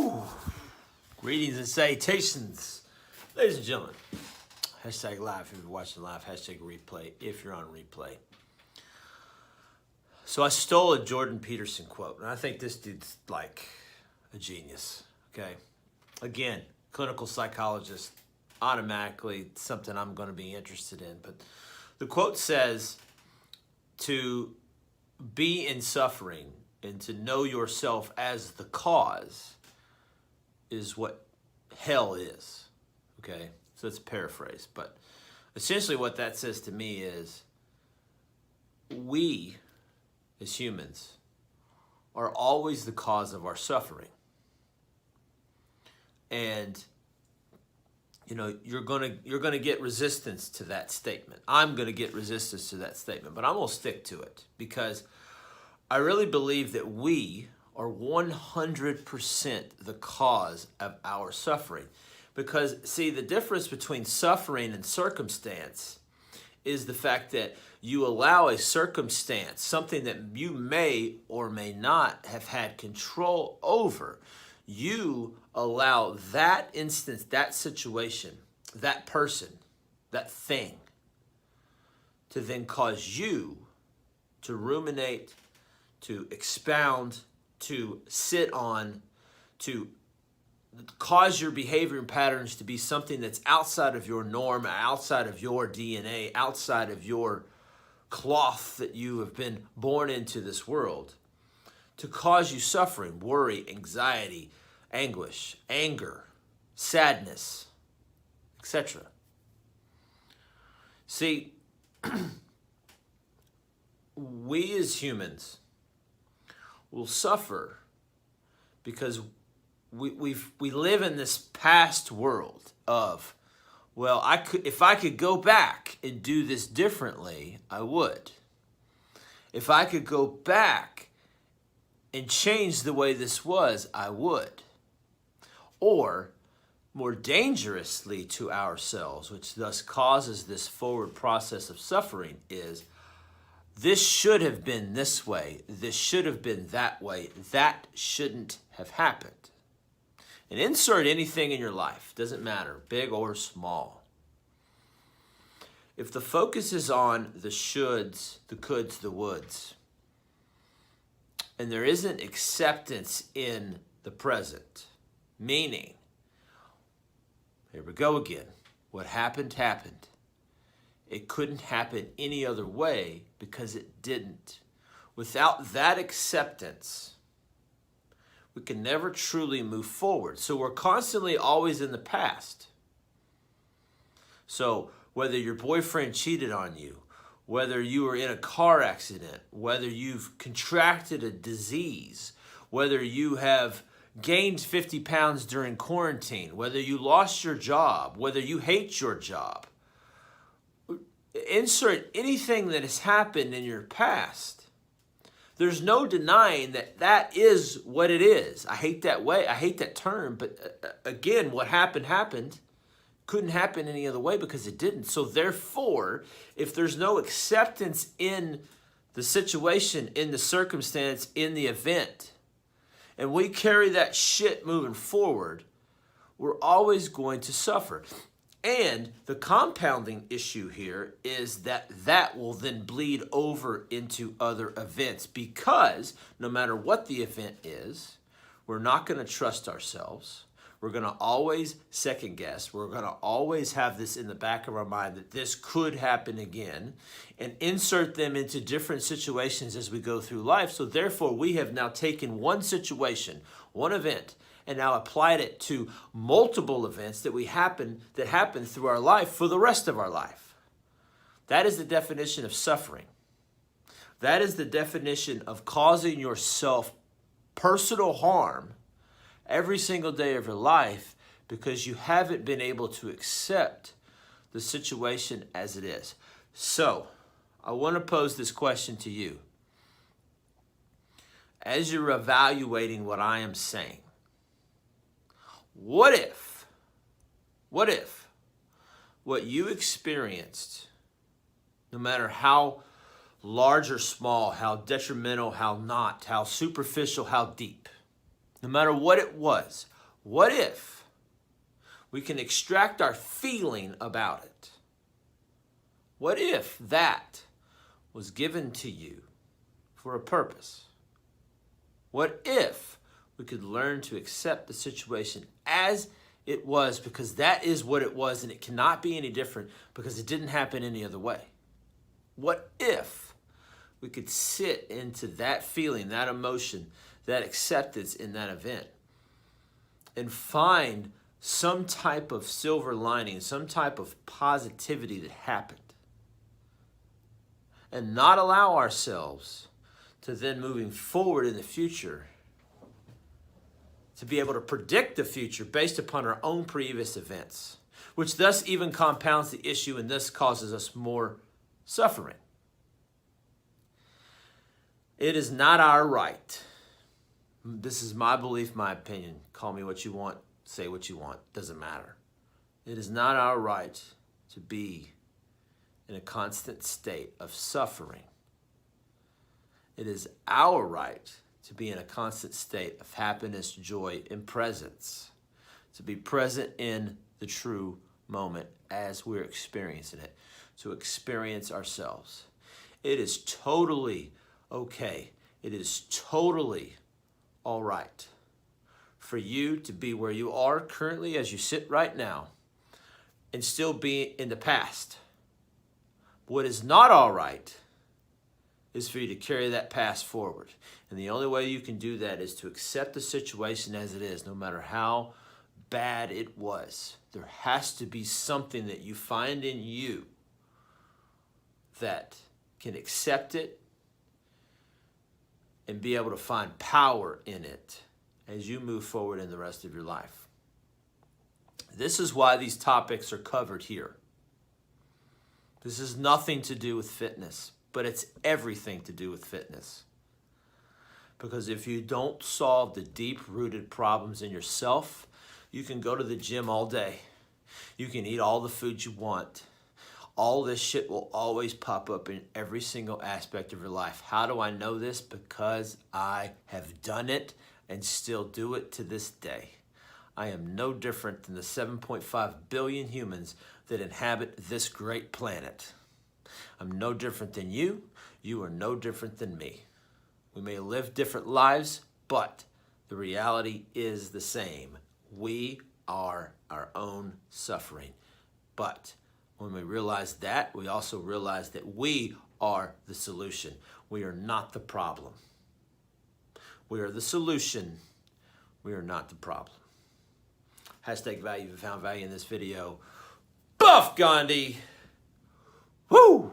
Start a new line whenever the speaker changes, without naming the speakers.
Woo! Greetings and salutations, ladies and gentlemen. Hashtag live if you're watching live. Hashtag replay if you're on replay. So I stole a Jordan Peterson quote, and I think this dude's like a genius, okay? Again, clinical psychologist, automatically something I'm going to be interested in. But the quote says, to be in suffering and to know yourself as the cause is what hell is, okay? So it's a paraphrase, but essentially what that says to me is we, as humans, are always the cause of our suffering. And you know, you're gonna get resistance to that statement. I'm gonna get resistance to that statement, but I'm gonna stick to it because I really believe that we are 100% the cause of our suffering. Because, see, the difference between suffering and circumstance is the fact that you allow a circumstance, something that you may or may not have had control over, you allow that instance, that situation, that person, that thing, to then cause you to ruminate, to expound, to sit on, to cause your behavior and patterns to be something that's outside of your norm, outside of your DNA, outside of your cloth that you have been born into this world, to cause you suffering, worry, anxiety, anguish, anger, sadness, etc. See, we as humans will suffer because we live in this past world of, well, if I could go back and do this differently, I would. If I could go back and change the way this was, I would. Or, more dangerously to ourselves, which thus causes this forward process of suffering, is this should have been this way, this should have been that way, that shouldn't have happened. And insert anything in your life, doesn't matter, big or small. If the focus is on the shoulds, the coulds, the woulds, and there isn't acceptance in the present, meaning, here we go again, what happened, happened. It couldn't happen any other way because it didn't. Without that acceptance, we can never truly move forward. So we're constantly always in the past. So whether your boyfriend cheated on you, whether you were in a car accident, whether you've contracted a disease, whether you have gained 50 pounds during quarantine, whether you lost your job, whether you hate your job, insert anything that has happened in your past. There's no denying that that is what it is. I hate that way. I hate that term. But again, what happened, happened. Couldn't happen any other way because it didn't. So therefore, if there's no acceptance in the situation, in the circumstance, in the event, and we carry that shit moving forward, we're always going to suffer. And the compounding issue here is that that will then bleed over into other events because no matter what the event is, we're not going to trust ourselves. We're going to always second guess. We're going to always have this in the back of our mind that this could happen again and insert them into different situations as we go through life. So therefore, we have now taken one situation, one event, and now applied it to multiple events that happen through our life for the rest of our life. That is the definition of suffering. That is the definition of causing yourself personal harm every single day of your life because you haven't been able to accept the situation as it is. So, I want to pose this question to you. As you're evaluating what I am saying, what if what you experienced, no matter how large or small, how detrimental, how not, how superficial, how deep, no matter what it was, What if we can extract our feeling about it? What if that was given to you for a purpose? What if we could learn to accept the situation as it was, because that is what it was and it cannot be any different because it didn't happen any other way? What if we could sit into that feeling, that emotion, that acceptance in that event and find some type of silver lining, some type of positivity that happened, and not allow ourselves to then moving forward in the future to be able to predict the future based upon our own previous events, which thus even compounds the issue and thus causes us more suffering. It is not our right. This is my belief, my opinion. Call me what you want, say what you want, doesn't matter. It is not our right to be in a constant state of suffering. It is our right to be in a constant state of happiness, joy, and presence. To be present in the true moment as we're experiencing it. To experience ourselves. It is totally okay. It is totally all right for you to be where you are currently as you sit right now and still be in the past. What is not all right is for you to carry that past forward. And the only way you can do that is to accept the situation as it is, no matter how bad it was. There has to be something that you find in you that can accept it and be able to find power in it as you move forward in the rest of your life. This is why these topics are covered here. This has nothing to do with fitness, but it's everything to do with fitness. Because if you don't solve the deep-rooted problems in yourself, you can go to the gym all day. You can eat all the food you want. All this shit will always pop up in every single aspect of your life. How do I know this? Because I have done it and still do it to this day. I am no different than the 7.5 billion humans that inhabit this great planet. I'm no different than you. You are no different than me. We may live different lives, but the reality is the same. We are our own suffering. But when we realize that, we also realize that we are the solution. We are not the problem. We are the solution. We are not the problem. Hashtag value. If you found value in this video, Buff Gandhi. Woo!